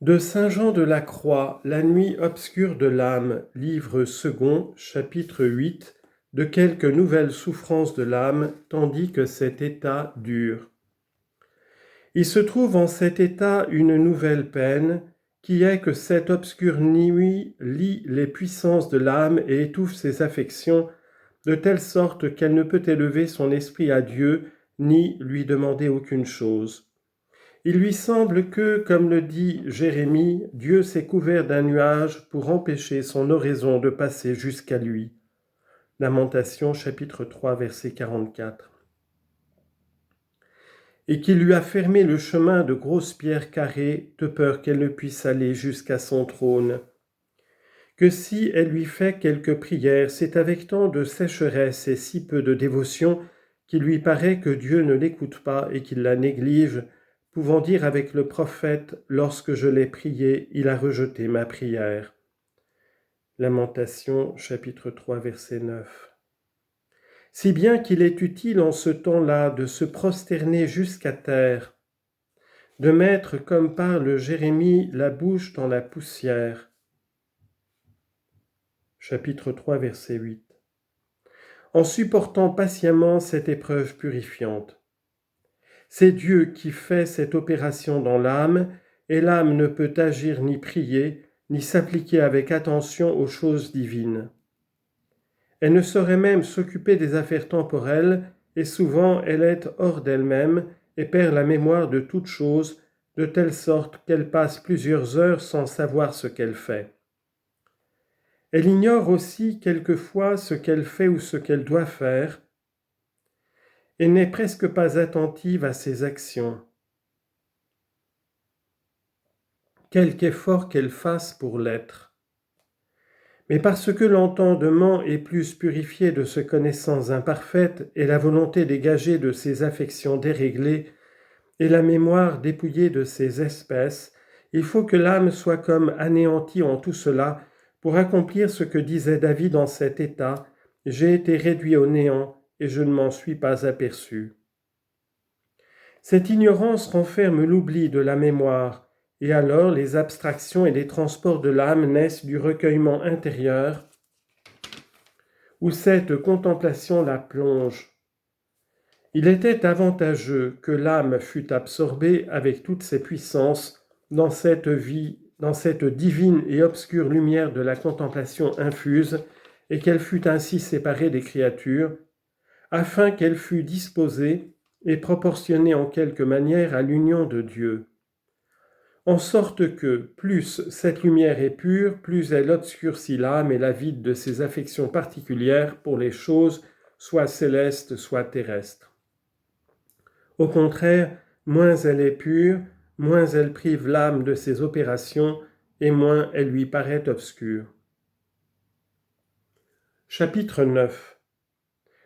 De Saint Jean de la Croix, La nuit obscure de l'âme, livre second, chapitre 8, de quelques nouvelles souffrances de l'âme, tandis que cet état dure. Il se trouve en cet état une nouvelle peine, qui est que cette obscure nuit lie les puissances de l'âme et étouffe ses affections, de telle sorte qu'elle ne peut élever son esprit à Dieu, ni lui demander aucune chose. Il lui semble que, comme le dit Jérémie, Dieu s'est couvert d'un nuage pour empêcher son oraison de passer jusqu'à lui. Lamentation chapitre 3 verset 44. Et qu'il lui a fermé le chemin de grosses pierres carrées, de peur qu'elle ne puisse aller jusqu'à son trône. Que si elle lui fait quelques prières, c'est avec tant de sécheresse et si peu de dévotion qu'il lui paraît que Dieu ne l'écoute pas et qu'il la néglige, pouvant dire avec le prophète, « Lorsque je l'ai prié, il a rejeté ma prière ». Lamentation, chapitre 3, verset 9. Si bien qu'il est utile en ce temps-là de se prosterner jusqu'à terre, de mettre, comme parle Jérémie, la bouche dans la poussière. Chapitre 3, verset 8. En supportant patiemment cette épreuve purifiante. C'est Dieu qui fait cette opération dans l'âme, et l'âme ne peut agir ni prier, ni s'appliquer avec attention aux choses divines. Elle ne saurait même s'occuper des affaires temporelles, et souvent elle est hors d'elle-même et perd la mémoire de toutes choses, de telle sorte qu'elle passe plusieurs heures sans savoir ce qu'elle fait. Elle ignore aussi quelquefois ce qu'elle fait ou ce qu'elle doit faire, et n'est presque pas attentive à ses actions. Quelque effort qu'elle fasse pour l'être. Mais parce que l'entendement est plus purifié de ses connaissances imparfaites et la volonté dégagée de ses affections déréglées et la mémoire dépouillée de ses espèces, il faut que l'âme soit comme anéantie en tout cela pour accomplir ce que disait David en cet état, « J'ai été réduit au néant et je ne m'en suis pas aperçu ». Cette ignorance renferme l'oubli de la mémoire, et alors les abstractions et les transports de l'âme naissent du recueillement intérieur, où cette contemplation la plonge. Il était avantageux que l'âme fût absorbée avec toutes ses puissances dans cette divine et obscure lumière de la contemplation infuse, et qu'elle fût ainsi séparée des créatures, afin qu'elle fût disposée et proportionnée en quelque manière à l'union de Dieu. En sorte que, plus cette lumière est pure, plus elle obscurcit l'âme et la vide de ses affections particulières pour les choses, soit célestes, soit terrestres. Au contraire, moins elle est pure, moins elle prive l'âme de ses opérations, et moins elle lui paraît obscure. Chapitre 9.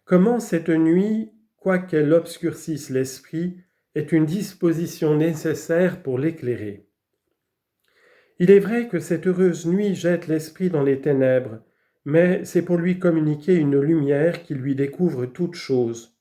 Comment cette nuit, quoiqu'elle obscurcisse l'esprit, est une disposition nécessaire pour l'éclairer. Il est vrai que cette heureuse nuit jette l'esprit dans les ténèbres, mais c'est pour lui communiquer une lumière qui lui découvre toutes choses.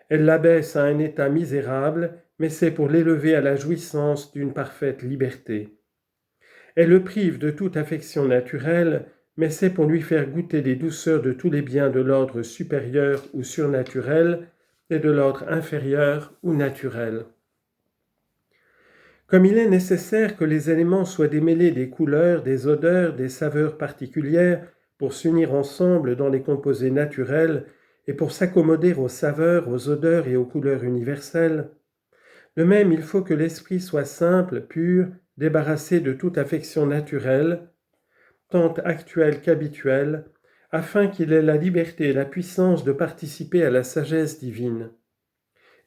Elle l'abaisse à un état misérable, mais c'est pour l'élever à la jouissance d'une parfaite liberté. Elle le prive de toute affection naturelle, mais c'est pour lui faire goûter les douceurs de tous les biens de l'ordre supérieur ou surnaturel et de l'ordre inférieur ou naturel. Comme il est nécessaire que les éléments soient démêlés des couleurs, des odeurs, des saveurs particulières pour s'unir ensemble dans les composés naturels et pour s'accommoder aux saveurs, aux odeurs et aux couleurs universelles, de même il faut que l'esprit soit simple, pur, débarrassé de toute affection naturelle, tant actuelle qu'habituelle, afin qu'il ait la liberté et la puissance de participer à la sagesse divine,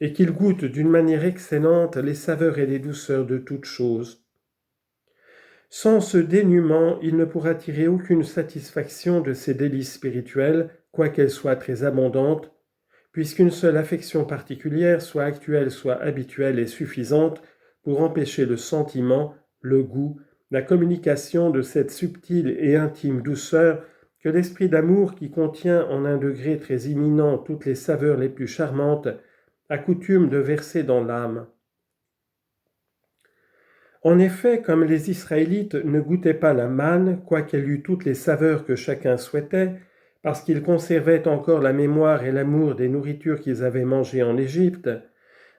et qu'il goûte d'une manière excellente les saveurs et les douceurs de toutes choses. Sans ce dénuement, il ne pourra tirer aucune satisfaction de ces délices spirituelles, quoiqu'elles soient très abondantes, puisqu'une seule affection particulière, soit actuelle, soit habituelle, est suffisante pour empêcher le sentiment, le goût, la communication de cette subtile et intime douceur que l'esprit d'amour qui contient en un degré très imminent toutes les saveurs les plus charmantes a coutume de verser dans l'âme. En effet, comme les Israélites ne goûtaient pas la manne, quoiqu'elle eût toutes les saveurs que chacun souhaitait, parce qu'ils conservaient encore la mémoire et l'amour des nourritures qu'ils avaient mangées en Égypte,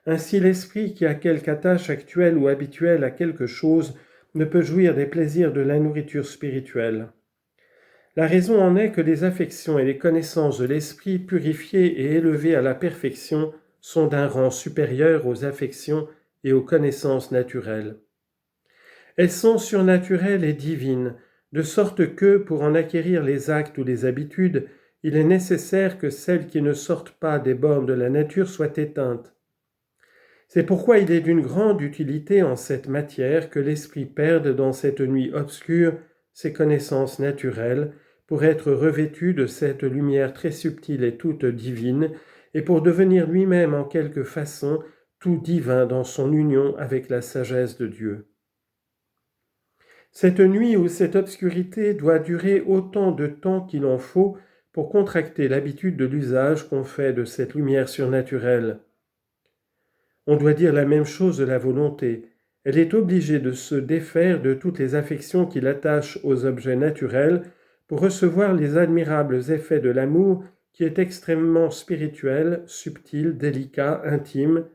ainsi l'esprit qui a quelque attache actuelle ou habituelle à quelque chose ne peut jouir des plaisirs de la nourriture spirituelle. La raison en est que les affections et les connaissances de l'esprit purifiées et élevées à la perfection sont d'un rang supérieur aux affections et aux connaissances naturelles. Elles sont surnaturelles et divines, de sorte que, pour en acquérir les actes ou les habitudes, il est nécessaire que celles qui ne sortent pas des bornes de la nature soient éteintes. C'est pourquoi il est d'une grande utilité en cette matière que l'esprit perde dans cette nuit obscure ses connaissances naturelles, pour être revêtu de cette lumière très subtile et toute divine, et pour devenir lui-même en quelque façon tout divin dans son union avec la sagesse de Dieu. Cette nuit ou cette obscurité doit durer autant de temps qu'il en faut pour contracter l'habitude de l'usage qu'on fait de cette lumière surnaturelle. On doit dire la même chose de la volonté. Elle est obligée de se défaire de toutes les affections qui l'attachent aux objets naturels pour recevoir les admirables effets de l'amour qui est extrêmement spirituel, subtil, délicat, intime,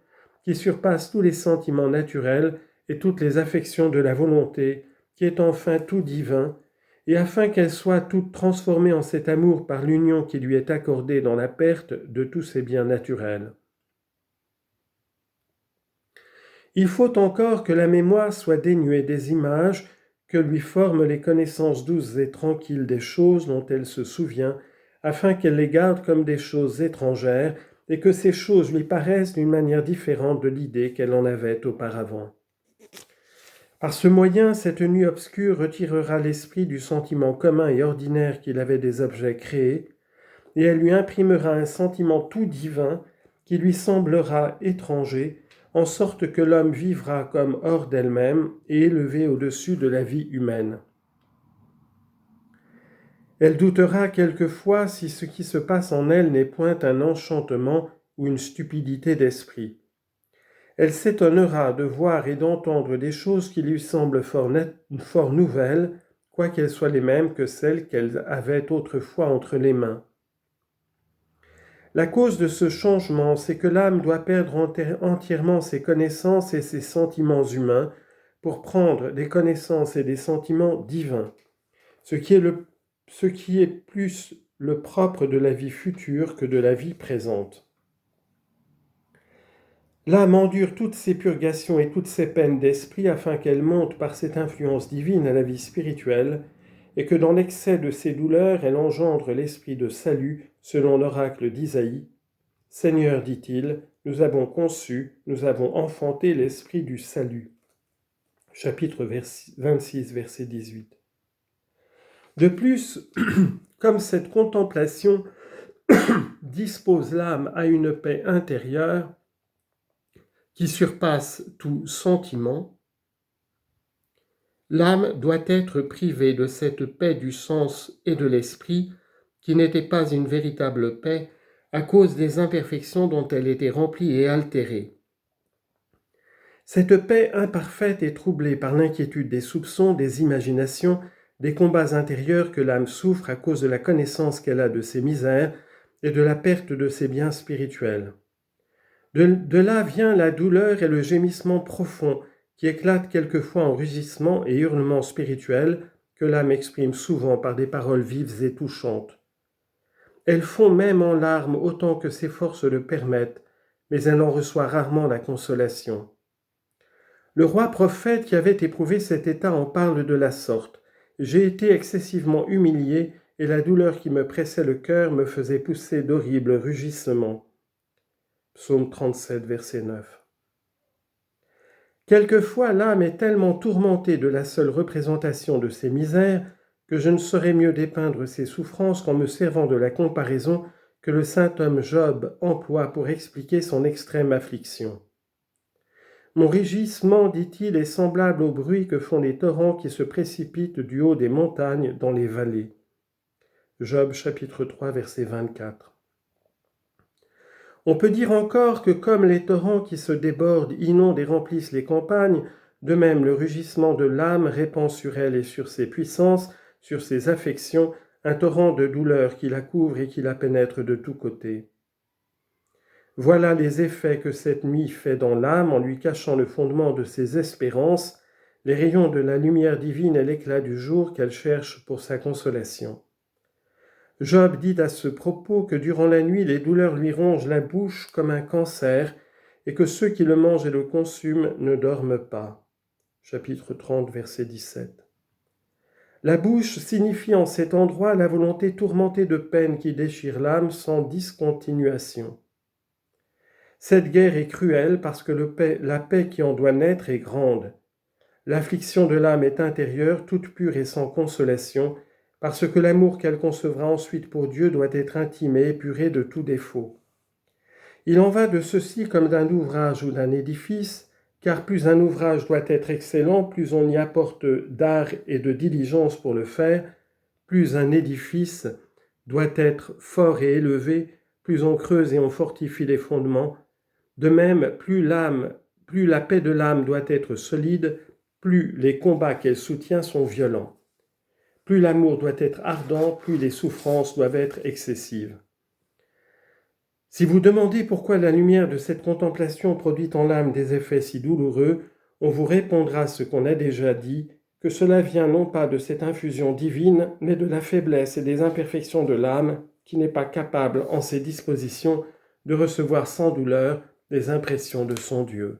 qui surpasse tous les sentiments naturels et toutes les affections de la volonté, qui est enfin tout divin, et afin qu'elle soit toute transformée en cet amour par l'union qui lui est accordée dans la perte de tous ses biens naturels. Il faut encore que la mémoire soit dénuée des images que lui forment les connaissances douces et tranquilles des choses dont elle se souvient, afin qu'elle les garde comme des choses étrangères et que ces choses lui paraissent d'une manière différente de l'idée qu'elle en avait auparavant. Par ce moyen, cette nuit obscure retirera l'esprit du sentiment commun et ordinaire qu'il avait des objets créés, et elle lui imprimera un sentiment tout divin qui lui semblera étranger, en sorte que l'homme vivra comme hors d'elle-même et élevé au-dessus de la vie humaine. Elle doutera quelquefois si ce qui se passe en elle n'est point un enchantement ou une stupidité d'esprit. Elle s'étonnera de voir et d'entendre des choses qui lui semblent fort nouvelles, quoiqu'elles soient les mêmes que celles qu'elle avait autrefois entre les mains. La cause de ce changement, c'est que l'âme doit perdre entièrement ses connaissances et ses sentiments humains pour prendre des connaissances et des sentiments divins, ce qui est plus le propre de la vie future que de la vie présente. L'âme endure toutes ces purgations et toutes ces peines d'esprit afin qu'elle monte par cette influence divine à la vie spirituelle, et que dans l'excès de ses douleurs, elle engendre l'esprit de salut, selon l'oracle d'Isaïe. « Seigneur, dit-il, nous avons conçu, nous avons enfanté l'esprit du salut. » Chapitre 26, verset 18. De plus, comme cette contemplation dispose l'âme à une paix intérieure qui surpasse tout sentiment, l'âme doit être privée de cette paix du sens et de l'esprit qui n'était pas une véritable paix à cause des imperfections dont elle était remplie et altérée. Cette paix imparfaite est troublée par l'inquiétude des soupçons, des imaginations, des combats intérieurs que l'âme souffre à cause de la connaissance qu'elle a de ses misères et de la perte de ses biens spirituels. De là vient la douleur et le gémissement profond qui éclate quelquefois en rugissements et hurlements spirituels que l'âme exprime souvent par des paroles vives et touchantes. Elle fond même en larmes autant que ses forces le permettent, mais elle en reçoit rarement la consolation. Le roi prophète qui avait éprouvé cet état en parle de la sorte. « J'ai été excessivement humilié et la douleur qui me pressait le cœur me faisait pousser d'horribles rugissements. » Psaume 37, verset 9. Quelquefois, l'âme est tellement tourmentée de la seule représentation de ses misères que je ne saurais mieux dépeindre ses souffrances qu'en me servant de la comparaison que le saint homme Job emploie pour expliquer son extrême affliction. Mon rugissement, dit-il, est semblable au bruit que font les torrents qui se précipitent du haut des montagnes dans les vallées. Job chapitre 3, verset 24. On peut dire encore que comme les torrents qui se débordent inondent et remplissent les campagnes, De même, le rugissement de l'âme répand sur elle et sur ses puissances, sur ses affections, un torrent de douleur qui la couvre et qui la pénètre de tous côtés. Voilà les effets que cette nuit fait dans l'âme en lui cachant le fondement de ses espérances, les rayons de la lumière divine et l'éclat du jour qu'elle cherche pour sa consolation. Job dit à ce propos que durant la nuit, les douleurs lui rongent la bouche comme un cancer et que ceux qui le mangent et le consument ne dorment pas. Chapitre 30, verset 17. La bouche signifie en cet endroit la volonté tourmentée de peine qui déchire l'âme sans discontinuation. Cette guerre est cruelle parce que la paix qui en doit naître est grande. L'affliction de l'âme est intérieure, toute pure et sans consolation, parce que l'amour qu'elle concevra ensuite pour Dieu doit être intime et épuré de tout défaut. Il en va de ceci comme d'un ouvrage ou d'un édifice, car plus un ouvrage doit être excellent, plus on y apporte d'art et de diligence pour le faire, plus un édifice doit être fort et élevé, plus on creuse et on fortifie les fondements. De même, plus la paix de l'âme doit être solide, plus les combats qu'elle soutient sont violents. Plus l'amour doit être ardent, plus les souffrances doivent être excessives. Si vous demandez pourquoi la lumière de cette contemplation produit en l'âme des effets si douloureux, on vous répondra ce qu'on a déjà dit, que cela vient non pas de cette infusion divine, mais de la faiblesse et des imperfections de l'âme, qui n'est pas capable, en ses dispositions, de recevoir sans douleur les impressions de son Dieu.